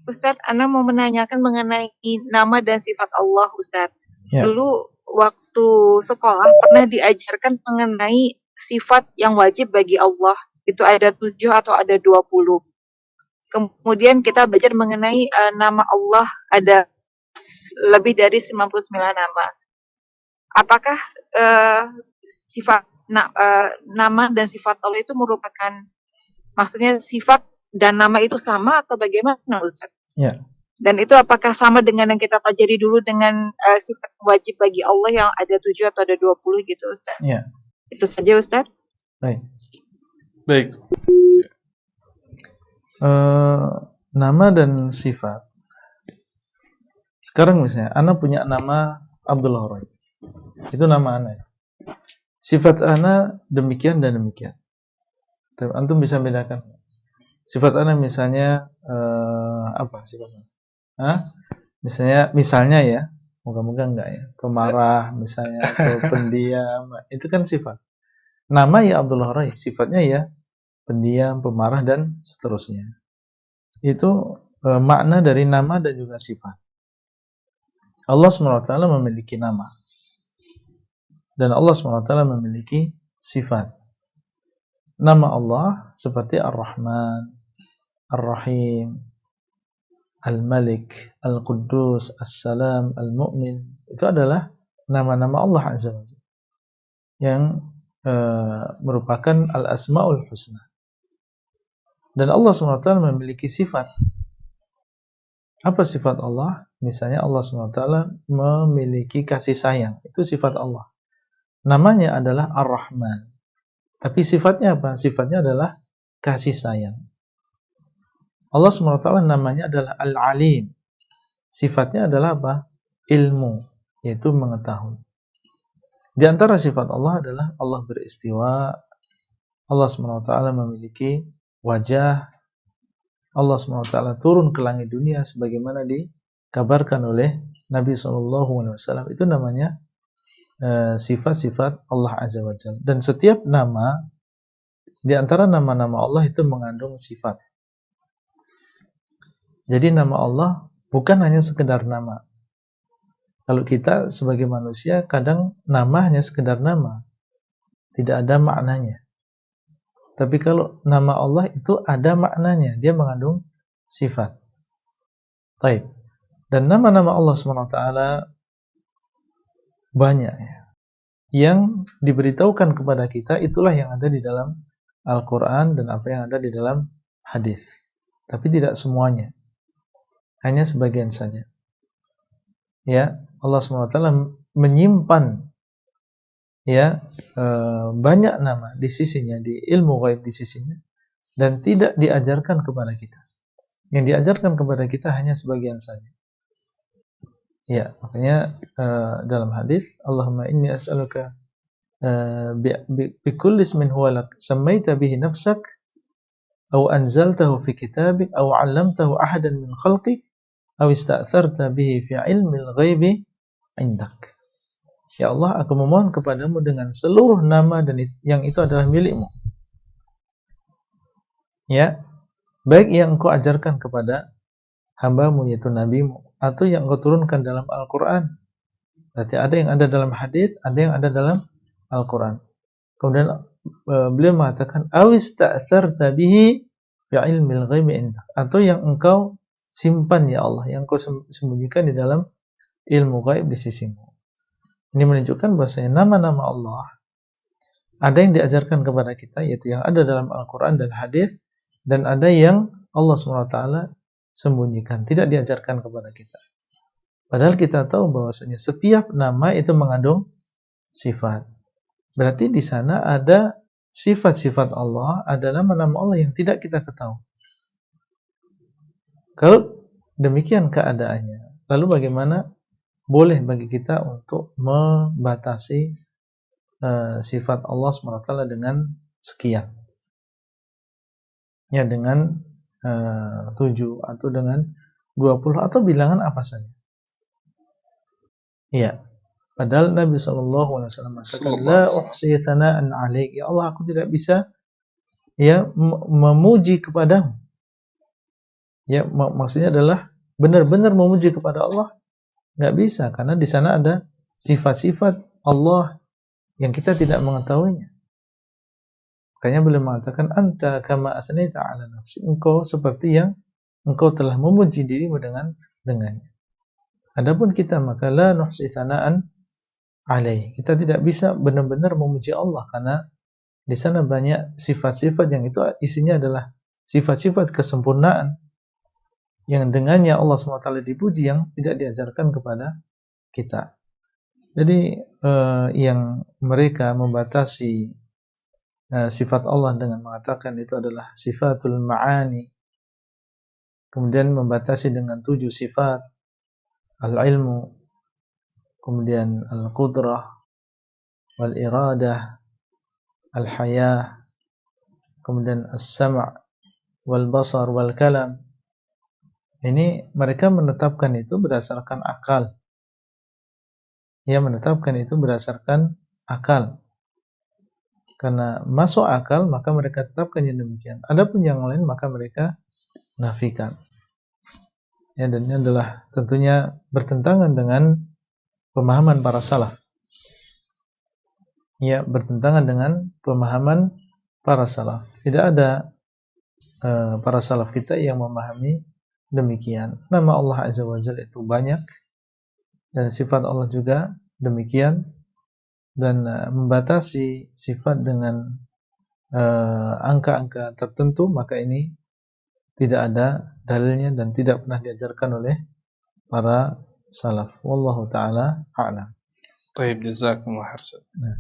Ustadz, Ana mau menanyakan mengenai nama dan sifat Allah, Ustadz. Ya. Dulu waktu sekolah pernah diajarkan mengenai sifat yang wajib bagi Allah. Itu ada 7 atau ada 20. Kemudian kita belajar mengenai nama Allah ada lebih dari 99 nama. Apakah sifat nama dan sifat Allah itu merupakan, maksudnya sifat dan nama itu sama atau bagaimana, Ustaz? Ya. Dan itu apakah sama dengan yang kita pelajari dulu dengan sifat wajib bagi Allah yang ada 7 atau ada 20 gitu, Ustaz? Ya. Itu saja, Ustaz. Baik. Nama dan sifat. Sekarang misalnya, Ana punya nama Abdullah Roy. Itu nama Ana. Sifat Ana demikian dan demikian. Antum bisa bedakan. Sifat Ana misalnya apa sifatnya? Misalnya ya, moga-moga enggak ya. Pemarah misalnya atau pendiam. Itu kan sifat. Nama ya Abdullah Roy, sifatnya ya pendiam, pemarah dan seterusnya. Itu makna dari nama dan juga sifat. Allah SWT memiliki nama dan Allah SWT memiliki sifat. Nama Allah seperti Ar-Rahman, Ar-Rahim, Al-Malik, Al-Quddus, As-Salam, Al-Mu'min. Itu adalah nama-nama Allah Azza wa Jalla yang merupakan Al-Asma'ul Husna. Dan Allah SWT memiliki sifat. Apa sifat Allah? Misalnya Allah SWT memiliki kasih sayang. Itu sifat Allah. Namanya adalah Ar-Rahman. Tapi sifatnya apa? Sifatnya adalah kasih sayang. Allah SWT namanya adalah Al-Alim. Sifatnya adalah apa? Ilmu, yaitu mengetahui. Di antara sifat Allah adalah Allah beristiwa. Allah SWT memiliki wajah. Allah SWT turun ke langit dunia sebagaimana dikabarkan oleh Nabi SAW. Itu namanya sifat-sifat Allah Azza wa Jalla. Dan setiap nama di antara nama-nama Allah itu mengandung sifat. Jadi nama Allah bukan hanya sekedar nama. Kalau kita sebagai manusia kadang nama hanya sekedar nama, tidak ada maknanya. Tapi kalau nama Allah itu ada maknanya, dia mengandung sifat. Baik. Dan nama-nama Allah SWT banyak ya. Yang diberitahukan kepada kita itulah yang ada di dalam Al-Quran dan apa yang ada di dalam hadis. Tapi tidak semuanya. Hanya sebagian saja. Ya, Allah SWT menyimpan ya banyak nama di sisinya, di ilmu ghaib di sisinya, dan tidak diajarkan kepada kita. Yang diajarkan kepada kita hanya sebagian saja. Ya, makanya dalam hadis, Allahumma inni as'aluka bi kulli ismin huwa lak sammaita bihi nafsak aw anzaltahu fi kitabik aw 'allamtahu ahadan min khalqik aw ista'tharta bihi fi 'ilmil ghaibi 'indak. Ya Allah, aku memohon kepadamu dengan seluruh nama dan yang itu adalah milikmu. Ya, baik yang engkau ajarkan kepada hambamu yaitu nabimu, atau yang engkau turunkan dalam Al-Quran. Berarti ada yang ada dalam hadis, ada yang ada dalam Al-Quran. Kemudian beliau mengatakan, awis ta'tharta bihi fi ilmil ghaibi indak, atau yang engkau simpan ya Allah, yang engkau sembunyikan di dalam ilmu ghaib di sisimu. Ini menunjukkan bahwasanya nama-nama Allah ada yang diajarkan kepada kita, yaitu yang ada dalam Al-Quran dan hadis, dan ada yang Allah SWT sembunyikan, tidak diajarkan kepada kita. Padahal kita tahu bahwasanya setiap nama itu mengandung sifat. Berarti di sana ada sifat-sifat Allah, ada nama-nama Allah yang tidak kita ketahui. Kalau demikian keadaannya, lalu bagaimana boleh bagi kita untuk membatasi sifat Allah SWT dengan sekian? Ya, dengan 7 atau dengan 20 atau bilangan apa saja. Ya, padahal Nabi SAW mengatakan, la uhsi thana'an 'alaik, ya Allah, aku tidak bisa ya memuji kepadamu. Ya, maksudnya adalah benar-benar memuji kepada Allah, nggak bisa, karena di sana ada sifat-sifat Allah yang kita tidak mengetahuinya. Makanya beliau mengatakan, anta kama athnaita ala nafsi, engkau seperti yang engkau telah memuji dirimu dengannya. Adapun kita, maka la nuhsi tsana'an alaih, kita tidak bisa benar-benar memuji Allah, karena di sana banyak sifat-sifat yang itu isinya adalah sifat-sifat kesempurnaan yang dengannya Allah SWT dipuji, yang tidak diajarkan kepada kita. Jadi yang mereka membatasi sifat Allah dengan mengatakan itu adalah sifatul ma'ani, kemudian membatasi dengan 7 sifat, al-ilmu, kemudian al-qudrah, wal-iradah, al-hayah, kemudian as-sam' wal-basar wal-kalam. Ini mereka menetapkan itu berdasarkan akal. Ya, menetapkan itu berdasarkan akal. Karena masuk akal, maka mereka tetapkan yang demikian. Adapun yang lain, maka mereka nafikan. Ya, dan ini adalah tentunya bertentangan dengan pemahaman para salaf. Ya, bertentangan dengan pemahaman para salaf. Tidak ada para salaf kita yang memahami demikian. Nama Allah Azza wa Jalla itu banyak, dan sifat Allah juga demikian, dan membatasi sifat dengan angka-angka tertentu, maka ini tidak ada dalilnya dan tidak pernah diajarkan oleh para salaf. Wallahu ta'ala a'lam. Baik, jazakumullah khairan.